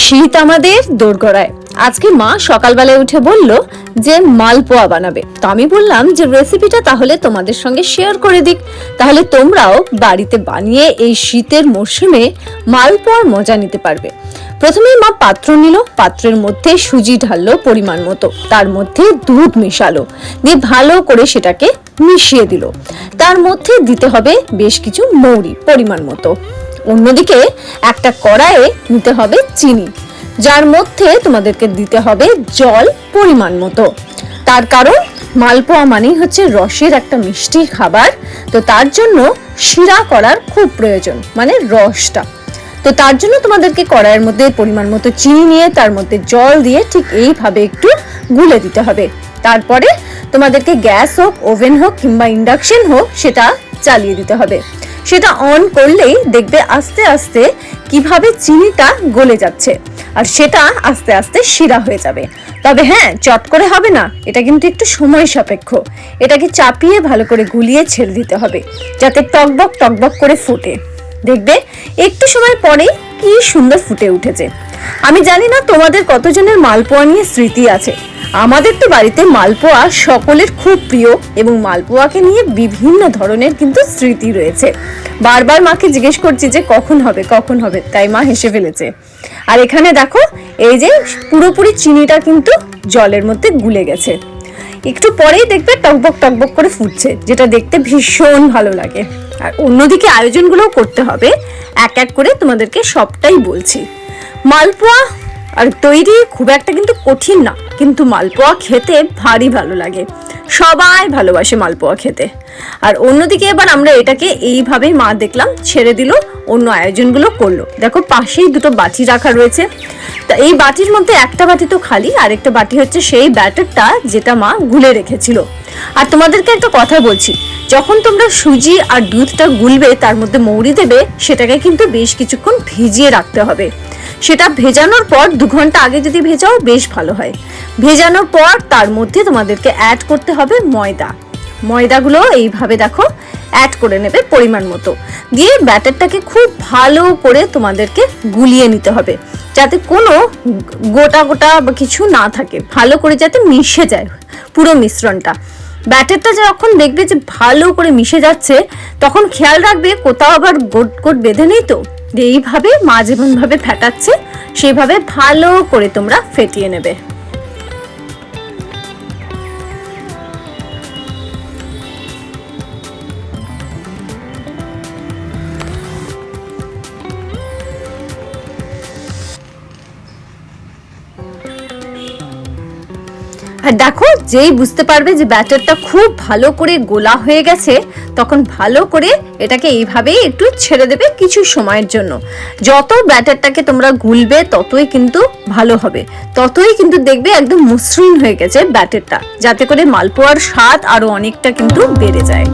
শীত আমাদের দোরগোড়ায়। আজকে মা সকালবেলায় উঠে বলল যে মালপোয়া বানাবে। তো আমি বললাম যে রেসিপিটা তাহলে তোমাদের সঙ্গে শেয়ার করে দিক, তাহলে তোমরাও বাড়িতে বানিয়ে এই শীতের মরশুমে মালপোয়ার মজা নিতে পারবে। প্রথমেই মা পাত্র নিল, পাত্রের মধ্যে সুজি ঢাললো পরিমাণ মতো, তার মধ্যে দুধ মিশালো, দিয়ে ভালো করে সেটাকে মিশিয়ে দিল। তার মধ্যে দিতে হবে বেশ কিছু মৌরি পরিমাণ মতো। অন্যদিকে একটা কড়াইয়ে নিতে হবে চিনি, যার মধ্যে তোমাদেরকে দিতে হবে জল পরিমাণ মতো। তার কারণ মালপোয়া মানেই হচ্ছে রসের একটা মিষ্টি খাবার, তো তার জন্য শিরা করার খুব প্রয়োজন, মানে রসটা। তো তার জন্য তোমাদেরকে কড়াইয়ের মধ্যে পরিমাণ মতো চিনি নিয়ে তার মধ্যে জল দিয়ে ঠিক এইভাবে একটু গুলে দিতে হবে। তারপরে তোমাদেরকে গ্যাস হোক, ওভেন হোক কিংবা ইন্ডাকশন হোক, সেটা চালিয়ে দিতে হবে। সেটা অন করলেই দেখবে আস্তে আস্তে কিভাবে চিনিটা গলে যাচ্ছে, আর সেটা আস্তে আস্তে শিরা হয়ে যাবে। তবে হ্যাঁ, চট করে হবে না, এটা কিন্তু একটু সময় সাপেক্ষ। এটাকে চাপিয়ে ভালো করে গুলিয়ে ছেড়ে দিতে হবে, যাতে টকবক টকবক করে ফুটে। দেখবে একটু সময় পরেই কি সুন্দর ফুটে উঠেছে। আমি জানি না তোমাদের কতজনের মালপোয়া নিয়ে স্মৃতি আছে। আমাদের তো বাড়িতে মালপোয়া সকলের খুব প্রিয়, এবং মালপোয়াকে নিয়ে বিভিন্ন ধরনের কিন্তু স্মৃতি রয়েছে। বারবার মাকে জিজ্ঞেস করছি যে কখন হবে কখন হবে, তাই মা হেসে ফেলেছে। আর এখানে দেখো, এই যে পুরোপুরি চিনিটা কিন্তু জলের মধ্যে গুলে গেছে। একটু পরেই দেখবে টকবক টকবক করে ফুটছে, যেটা দেখতে ভীষণ ভালো লাগে। আর অন্যদিকে আয়োজনগুলোও করতে হবে, এক এক করে তোমাদেরকে সবটাই বলছি। মালপোয়া আর তৈরি খুব একটা কিন্তু কঠিন না, কিন্তু মালপোয়া খেতে ভারী ভালো লাগে, সবাই ভালোবাসে মালপোয়া খেতে। আর অন্যদিকে এবার আমরা এটাকে এইভাবেই মা দেখলাম ছেড়ে দিল, অন্য আয়োজনগুলো করলো। দেখো পাশেই দুটো বাটি রাখা রয়েছে, তা এই বাটির মধ্যে একটা বাটি তো খালি, আর একটা বাটি হচ্ছে সেই ব্যাটারটা যেটা মা গুলে রেখেছিল। আর তোমাদেরকে একটা কথা বলছি, যখন তোমরা সুজি আর দুধটা গুলবে, তার মধ্যে মৌরি দেবে, সেটাকে কিন্তু বেশ কিছুক্ষণ ভিজিয়ে রাখতে হবে। সেটা ভেজানোর পর 2 ঘন্টা আগে যদি ভেজাও বেশ ভালো হয়। ভেজানোর পর তার মধ্যে তোমাদেরকে অ্যাড করতে হবে ময়দা। ময়দাগুলো এইভাবে দেখো অ্যাড করে নেবে পরিমাণ মতো, দিয়ে ব্যাটারটাকে খুব ভালো করে তোমাদেরকে গুলিয়ে নিতে হবে, যাতে কোনো গোটা গোটা বা কিছু না থাকে, ভালো করে যাতে মিশে যায় পুরো মিশ্রণটা। ব্যাটারটা যখন দেখবে যে ভালো করে মিশে যাচ্ছে, তখন খেয়াল রাখবে কোথাও আবার গোট গোট বেঁধে নেই তো। এইভাবে মা যেমন ভাবে ফেটাচ্ছে, সেভাবে ভালো করে তোমরা ফেটিয়ে নেবে। আর দেখো, যেই বুঝতে পারবে যে ব্যাটারটা খুব ভালো করে গোলা হয়ে গেছে, তখন ভালো করে এটাকে এইভাবেই একটু ছেড়ে দেবে কিছু সময়ের জন্য। যত ব্যাটারটাকে তোমরা গুলবে ততই কিন্তু ভালো হবে, ততই কিন্তু দেখবে একদম মসৃণ হয়ে গেছে ব্যাটারটা, যাতে করে মালপোয়ার স্বাদ আরো অনেকটা কিন্তু বেড়ে যায়।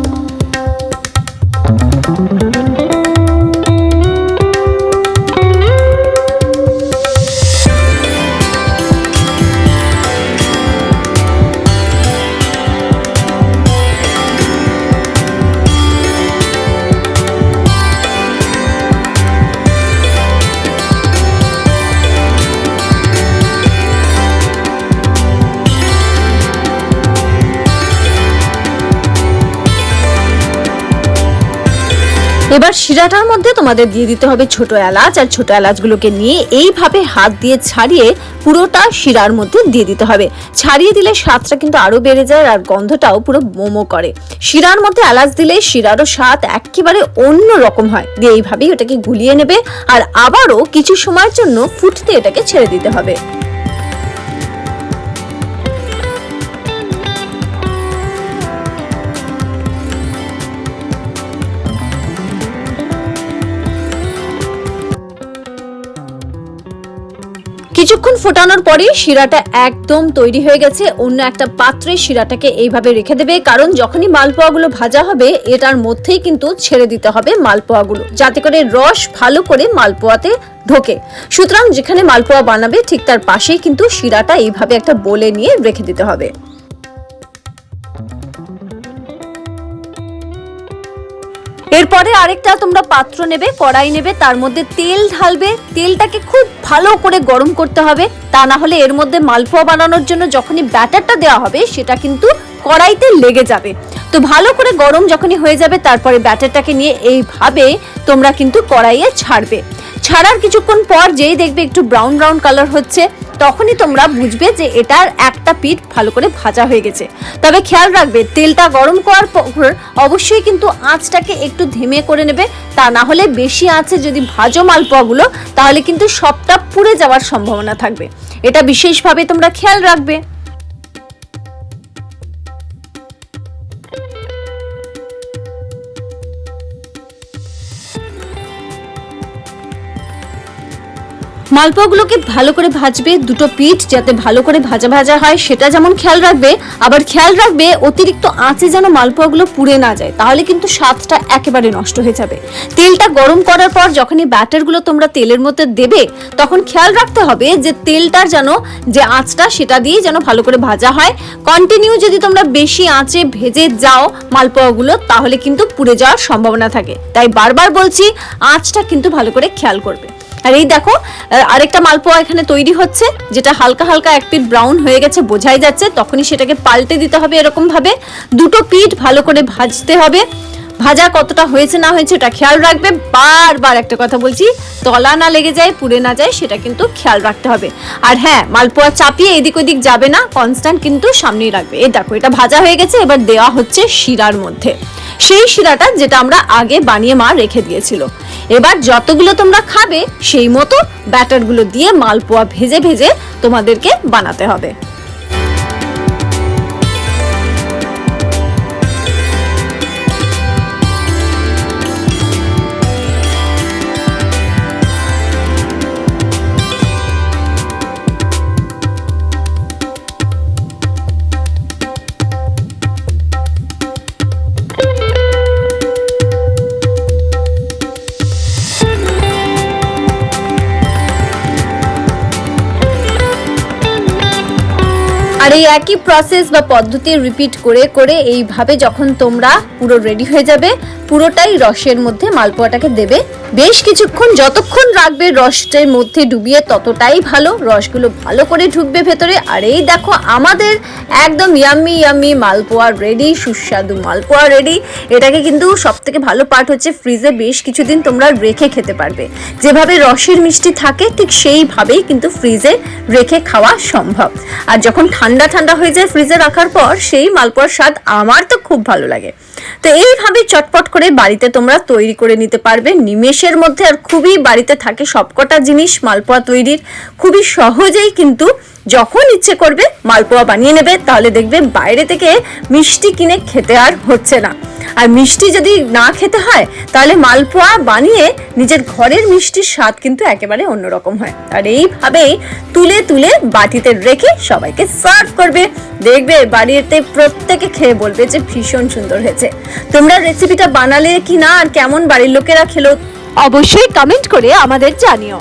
এবার শিরাটার মধ্যে তোমাদের দিয়ে দিতে হবে ছোট এলাচ, আর ছোট এলাচগুলোকে নিয়ে এইভাবে হাত দিয়ে ছাড়িয়ে পুরোটা শিরার মধ্যে দিয়ে দিতে হবে। ছাড়িয়ে দিলে স্বাদটা কিন্তু আরো বেড়ে যায়, আর গন্ধটাও পুরো মোমো করে। শিরার মধ্যে এলাচ দিলে শিরারও স্বাদ একেবারে অন্য রকম হয়। দিয়ে এইভাবেই ওটাকে গুলিয়ে নেবে, আর আবারও কিছু সময়ের জন্য ফুটতে এটাকে ছেড়ে দিতে হবে। কিছুক্ষণ ফোটানোর পরে শিরাটা একদম তৈরি হয়ে গেছে। অন্য একটা পাত্রে শিরাটাকে এইভাবে রেখে দেবে, কারণ যখনই মালপোয়াগুলো ভাজা হবে, এটার মধ্যেই কিন্তু ছেড়ে দিতে হবে মালপোয়াগুলো, যাতে করে রস ভালো করে মালপোয়াতে ঢোকে। সুতরাং যেখানে মালপোয়া বানাবে ঠিক তার পাশেই কিন্তু শিরাটা এইভাবে একটা বলে নিয়ে রেখে দিতে হবে। এরপরে আরেকটা তোমরা পাত্র নেবে, কড়াই নেবে, তার মধ্যে তেল ঢালবে। তেলটাকে খুব ভালো করে গরম করতে হবে, তা না হলে এর মধ্যে মালপোয়া বানানোর জন্য যখনই ব্যাটারটা দেওয়া হবে সেটা কিন্তু কড়াইতে লেগে যাবে। তো ভালো করে গরম যখনই হয়ে যাবে তারপরে ব্যাটারটাকে নিয়ে এইভাবে তোমরা কিন্তু কড়াইয়ে ছাড়বে। ছাড়ার কিছুক্ষণ পর যেই দেখবে একটু ব্রাউন ব্রাউন কালার হচ্ছে, তখনই তোমরা বুঝবে যে এটার একটা পিঠ ভালো করে ভাজা হয়ে গেছে। তবে খেয়াল রাখবে তেলটা গরম করার পর অবশ্যই কিন্তু আঁচটাকে একটু ধিমে করে নেবে, তা না হলে বেশি আঁচে যদি ভাজো মালপোয়াগুলো তাহলে কিন্তু সবটা পুড়ে যাওয়ার সম্ভাবনা থাকবে। এটা বিশেষভাবে তোমরা খেয়াল রাখবে। মালপোয়াগুলোকে ভালো করে ভাজবে, দুটো পিঠ যাতে ভালো করে ভাজা ভাজা হয় সেটা যেমন খেয়াল রাখবে, আবার খেয়াল রাখবে অতিরিক্ত আঁচে যেন মালপোয়াগুলো পুড়ে না যায়, তাহলে কিন্তু স্বাদটা একেবারে নষ্ট হয়ে যাবে। তেলটা গরম করার পর যখনই ব্যাটারগুলো তোমরা তেলের মধ্যে দেবে তখন খেয়াল রাখতে হবে যে তেলটার যেন যে আঁচটা সেটা দিয়ে যেন ভালো করে ভাজা হয়। কন্টিনিউ যদি তোমরা বেশি আঁচে ভেজে যাও মালপোয়াগুলো তাহলে কিন্তু পুড়ে যাওয়ার সম্ভাবনা থাকে, তাই বারবার বলছি আঁচটা কিন্তু ভালো করে খেয়াল করবে। আর এই দেখো আরেকটা মালপোয়া এখানে তৈরি হচ্ছে, যেটা হালকা হালকা এক পিঠ ব্রাউন হয়ে গেছে বোঝাই যাচ্ছে, তখনই সেটাকে পাল্টে দিতে হবে। এরকম ভাবে দুটো পিঠ ভালো করে ভাজতে হবে। ভাজা কতটা হয়েছে না হয়েছে এটা খেয়াল রাখবে। বারবার একটা কথা বলছি, তলা না লেগে যায়, পুড়ে না যায় সেটা কিন্তু খেয়াল রাখতে হবে। আর হ্যাঁ, মালপোয়া চাপিয়ে এদিক ওদিক যাবে না, কনস্ট্যান্ট কিন্তু সামনেই রাখবে। এই দেখো এটা ভাজা হয়ে গেছে, এবার দেওয়া হচ্ছে শিরার মধ্যে, সেই শিরাটা যেটা আমরা আগে বানিয়ে মা রেখে দিয়েছিল। এবার যতগুলো তোমরা খাবে সেই মতো ব্যাটারগুলো দিয়ে মালপোয়া ভেজে ভেজে তোমাদেরকে বানাতে হবে। আর এই একই প্রসেস বা পদ্ধতি রিপিট করে করে এইভাবে যখন তোমরা পুরো রেডি হয়ে যাবে, পুরোটাই রসের মধ্যে মালপোয়াটাকে দেবে। বেশ কিছুক্ষণ যতক্ষণ রাখবে রসের মধ্যে ডুবিয়ে ততটাই ভালো, রসগুলো ভালো করে ঢুকবে ভেতরে। আর এই দেখো আমাদের একদম ইয়াম্মি ইয়াম্মি মালপোয়া রেডি, সুস্বাদু মালপোয়া রেডি। এটাকে কিন্তু সব থেকে ভালো পার্ট হচ্ছে ফ্রিজে বেশ কিছুদিন তোমরা রেখে খেতে পারবে। যেভাবে রসের মিষ্টি থাকে ঠিক সেইভাবেই কিন্তু ফ্রিজে রেখে খাওয়া সম্ভব। আর যখন ঠান্ডা ঠান্ডা হয়ে যায় ফ্রিজে রাখার পর সেই মালপোয়ার স্বাদ আমার তো খুব ভালো লাগে। তো এইভাবে চটপট করে বাড়িতে তোমরা তৈরি করে নিতে পারবে নিমেষের মধ্যে। আর খুবই বাড়িতে থাকে সবকটা জিনিস মালপোয়া তৈরির, খুবই সহজেই কিন্তু যখন ইচ্ছে করবে মালপোয়া বানিয়ে নেবে, তাহলে দেখবে বাইরে থেকে মিষ্টি কিনে খেতে আর হচ্ছে না। আর মিষ্টি যদি না খেতে হয় তাহলে মালপোয়া বানিয়ে নিজের ঘরের মিষ্টির স্বাদ কিন্তু একেবারে অন্যরকম হয়। আর এইভাবেই তুলে তুলে বাটিতে রেখে সবাইকে সার্ভ করবে, দেখবে বাড়িতে প্রত্যেকে খেয়ে বলবে যে ভীষণ সুন্দর হয়েছে। তোমরা রেসিপিটা বানালে কি না আর কেমন বাড়ির লোকেরা খেলো অবশ্যই কমেন্ট করে আমাদের জানিও।